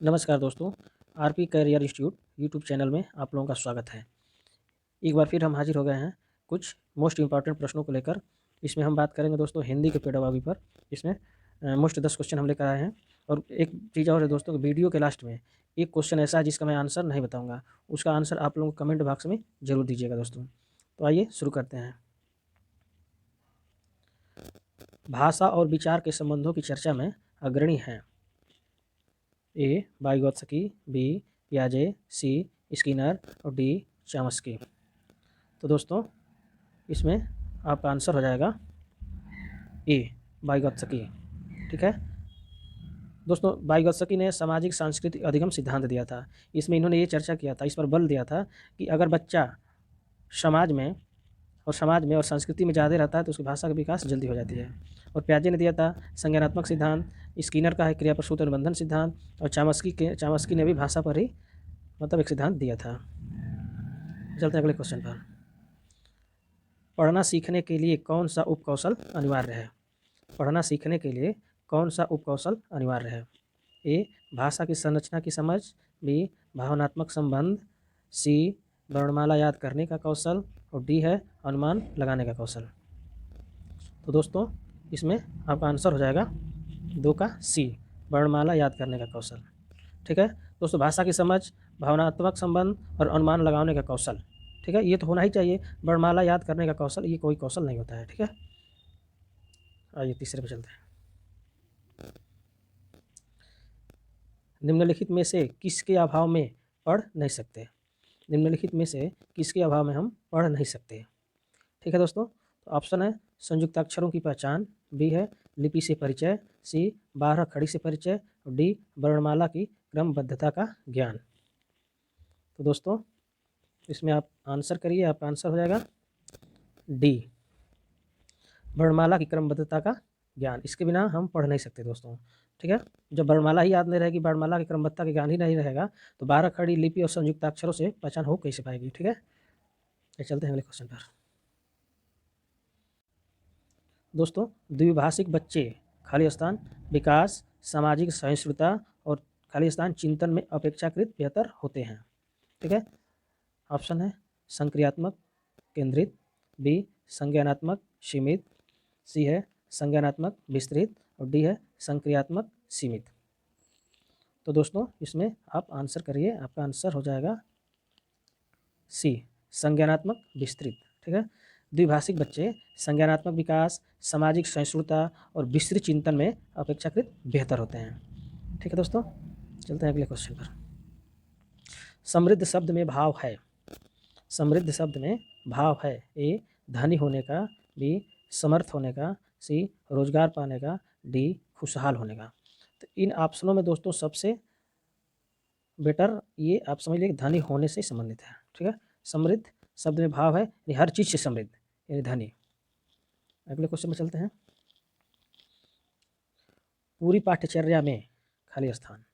नमस्कार दोस्तों, RP career institute YouTube channel में आप लोगों का स्वागत है। एक बार फिर हम हाजिर हो गए हैं कुछ मोस्ट इम्पॉर्टेंट प्रश्नों को लेकर। इसमें हम बात करेंगे दोस्तों हिंदी के पेडोलॉजी पर। इसमें मोस्ट 10 क्वेश्चन हम लेकर आए हैं। और एक चीज़ और है दोस्तों कि वीडियो के लास्ट में एक क्वेश्चन ऐसा है जिसका मैं आंसर नहीं बताऊँगा, उसका आंसर आप लोगों को कमेंट बॉक्स में ज़रूर दीजिएगा दोस्तों। तो आइए शुरू करते हैं। भाषा और विचार के संबंधों की चर्चा में अग्रणी हैं ए वाइगोत्स्की, बी पियाजे, सी स्किनर और डी चॉम्स्की। तो दोस्तों इसमें आपका आंसर हो जाएगा ए वाइगोत्स्की। ठीक है दोस्तों, वाइगोत्स्की ने सामाजिक सांस्कृतिक अधिगम सिद्धांत दिया था। इसमें इन्होंने ये चर्चा किया था, इस पर बल दिया था कि अगर बच्चा समाज में और संस्कृति में ज़्यादा रहता है तो उसकी भाषा का विकास जल्दी हो जाती है। और पियाजे ने दिया था संज्ञानात्मक सिद्धांत, स्किनर का है क्रिया प्रसूत अनुबंधन सिद्धांत, और चामस्की ने भी भाषा पर ही मतलब एक सिद्धांत दिया था। चलते हैं अगले क्वेश्चन पर। पढ़ना सीखने के लिए कौन सा उपकौशल अनिवार्य है? पढ़ना सीखने के लिए कौन सा उपकौशल अनिवार्य है? ए भाषा की संरचना की समझ, बी भावनात्मक संबंध, सी वर्णमाला याद करने का कौशल और डी है अनुमान लगाने का कौशल। तो दोस्तों इसमें आपका आंसर हो जाएगा 2 का सी वर्णमाला याद करने का कौशल। ठीक है दोस्तों, भाषा की समझ, भावनात्मक संबंध और अनुमान लगाने का कौशल। ठीक है, ये तो होना ही चाहिए। वर्णमाला याद करने का कौशल ये कोई कौशल नहीं होता है। ठीक है, आइए तीसरे पे चलते हैं। निम्नलिखित में से किसके अभाव में पढ़ नहीं सकते? निम्नलिखित में से किसके अभाव में हम पढ़ नहीं सकते? ठीक है दोस्तों, तो ऑप्शन है संयुक्ताक्षरों की पहचान, बी है लिपि से परिचय, सी 12 खड़ी से परिचय और डी वर्णमाला की क्रमबद्धता का ज्ञान। तो दोस्तों इसमें आप आंसर करिए, आपका आंसर हो जाएगा डी वर्णमाला की क्रमबद्धता का ज्ञान। इसके बिना हम पढ़ नहीं सकते दोस्तों। ठीक है, जब वर्णमाला ही याद नहीं रहेगी, वर्णमाला की क्रमबद्धता का ज्ञान ही नहीं रहेगा तो 12 खड़ी लिपि और संयुक्ताक्षरों से पहचान हो कैसे पाएगी। ठीक है, चलते हैं अगले क्वेश्चन पर। दोस्तों द्विभाषिक बच्चे खाली स्थान विकास, सामाजिक सहिष्णुता और खाली स्थान चिंतन में अपेक्षाकृत बेहतर होते हैं। ठीक है, ऑप्शन है संक्रियात्मक केंद्रित, बी संज्ञानात्मक सीमित, सी है संज्ञानात्मक विस्तृत और डी है संक्रियात्मक सीमित। तो दोस्तों इसमें आप आंसर करिए, आपका आंसर हो जाएगा सी संज्ञानात्मक विस्तृत। ठीक है, द्विभाषिक बच्चे संज्ञानात्मक विकास, सामाजिक सहिष्णुता और विस्तृत चिंतन में अपेक्षाकृत बेहतर होते हैं। ठीक है दोस्तों, चलते हैं अगले क्वेश्चन पर। समृद्ध शब्द में भाव है। समृद्ध शब्द में भाव है ए धनी होने का, बी समर्थ होने का, सी रोजगार पाने का, डी खुशहाल होने का। तो इन ऑप्शनों में दोस्तों सबसे बेटर ये आप समझ लीजिए धनी होने से संबंधित है। ठीक है, समृद्ध शब्द में भाव है यानी हर चीज़ से समृद्ध यानी धनी। अगले क्वेश्चन में चलते हैं। पूरी पाठ्यचर्या में खाली स्थान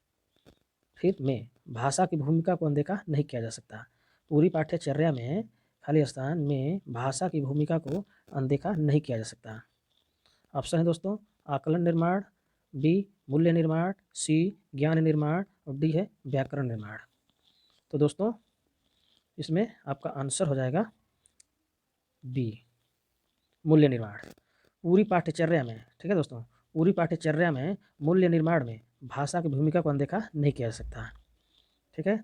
फिर में भाषा की भूमिका को अनदेखा नहीं किया जा सकता। पूरी पाठ्यचर्या में खाली स्थान में भाषा की भूमिका को अनदेखा नहीं किया जा सकता। ऑप्शन है दोस्तों आकलन निर्माण, बी मूल्य निर्माण, सी ज्ञान निर्माण और डी है व्याकरण निर्माण। तो दोस्तों इसमें आपका आंसर हो जाएगा बी मूल्य निर्माण। पूरी पाठ्यचर्या में, ठीक है दोस्तों, पूरी पाठ्यचर्या में मूल्य निर्माण में भाषा की भूमिका को अनदेखा नहीं किया जा सकता। ठीक है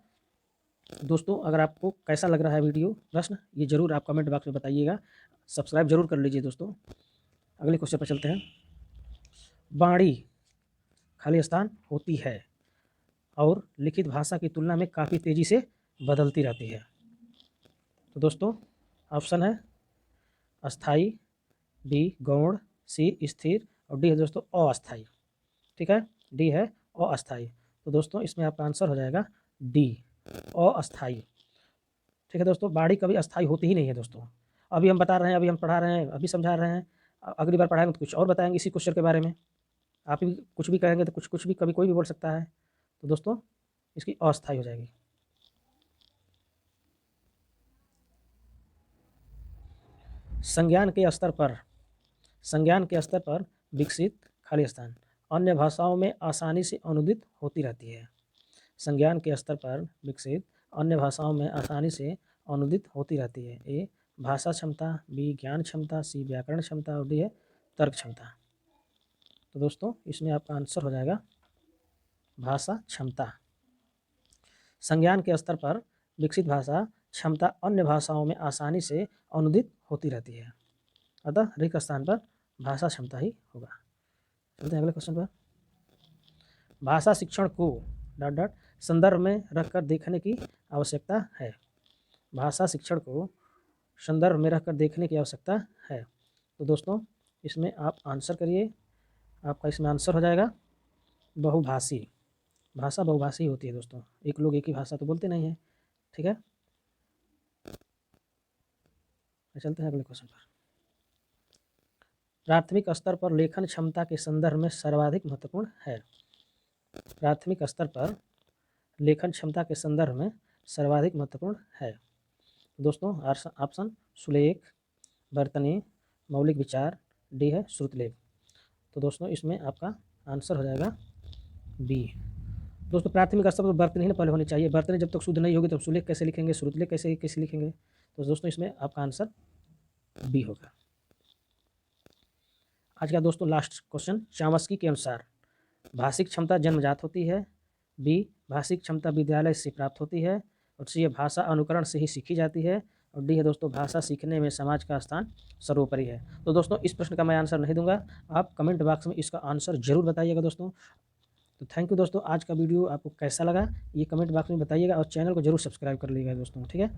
दोस्तों, अगर आपको कैसा लग रहा है वीडियो प्रश्न ये ज़रूर आप कमेंट बॉक्स में बताइएगा। सब्सक्राइब जरूर कर लीजिए दोस्तों। अगले क्वेश्चन पर चलते हैं। वाणी खाली स्थान होती है और लिखित भाषा की तुलना में काफ़ी तेज़ी से बदलती रहती है। तो दोस्तों ऑप्शन है अस्थाई, बी गौण, सी स्थिर और डी है दोस्तों अस्थाई। ठीक है, डी है अस्थाई। तो दोस्तों इसमें आपका आंसर हो जाएगा डी अस्थाई। ठीक है दोस्तों, वाणी कभी अस्थाई होती ही नहीं है दोस्तों। अभी हम बता रहे हैं, अभी हम पढ़ा रहे हैं, अभी समझा रहे हैं, अगली बार पढ़ाएंगे तो कुछ और बताएंगे इसी क्वेश्चन के बारे में। आप भी कुछ भी कहेंगे तो कुछ भी कभी कोई भी बोल सकता है। तो दोस्तों इसकी अस्थाई हो जाएगी। संज्ञान के स्तर पर विकसित खाली स्थान अन्य भाषाओं में आसानी से अनुदित होती रहती है। संज्ञान के स्तर पर विकसित अन्य भाषाओं में आसानी से अनुदित होती रहती है। ए भाषा क्षमता, बी ज्ञान क्षमता, सी व्याकरण क्षमता और डी है तर्क क्षमता। तो दोस्तों इसमें आपका आंसर हो जाएगा भाषा क्षमता। संज्ञान के स्तर पर विकसित भाषा क्षमता अन्य भाषाओं में आसानी से अनुदित होती रहती है, अतः रिक्त स्थान पर भाषा क्षमता ही होगा। चलते हैं अगले क्वेश्चन पर। भाषा शिक्षण को डॉट डॉट संदर्भ में रखकर देखने की आवश्यकता है। भाषा शिक्षण को संदर्भ में रखकर देखने की आवश्यकता है। तो दोस्तों इसमें आप आंसर करिए, आपका इसमें आंसर हो जाएगा बहुभाषी। भाषा बहुभाषी होती है दोस्तों, एक लोग एक ही भाषा तो बोलते नहीं है, ठीक है। चलते हैं अगले क्वेश्चन पर। प्राथमिक स्तर पर लेखन क्षमता के संदर्भ में सर्वाधिक महत्वपूर्ण है। प्राथमिक स्तर पर लेखन क्षमता के संदर्भ में सर्वाधिक महत्वपूर्ण है। दोस्तों ऑप्शन सुलेख, वर्तनी, मौलिक विचार, डी है श्रुतलेख। तो दोस्तों इसमें आपका आंसर हो जाएगा बी। दोस्तों प्राथमिक स्तर पर वर्तनी ही पहले होनी चाहिए, वर्तनी जब तक शुद्ध नहीं होगी तब सुलेख कैसे लिखेंगे, श्रुतलेख कैसे लिखेंगे। तो दोस्तों इसमें आपका आंसर बी होगा। आज का दोस्तों लास्ट क्वेश्चन, चामस्की के अनुसार भाषिक क्षमता जन्मजात होती है, बी भाषिक क्षमता विद्यालय से प्राप्त होती है, और सी भाषा अनुकरण से ही सीखी जाती है, और डी है दोस्तों भाषा सीखने में समाज का स्थान सर्वोपरि है। तो दोस्तों इस प्रश्न का मैं आंसर नहीं दूंगा, आप कमेंट बॉक्स में इसका आंसर जरूर बताइएगा दोस्तों। तो थैंक यू दोस्तों, आज का वीडियो आपको कैसा लगा ये कमेंट बॉक्स में बताइएगा, और चैनल को जरूर सब्सक्राइब कर लीजिएगा दोस्तों, ठीक है।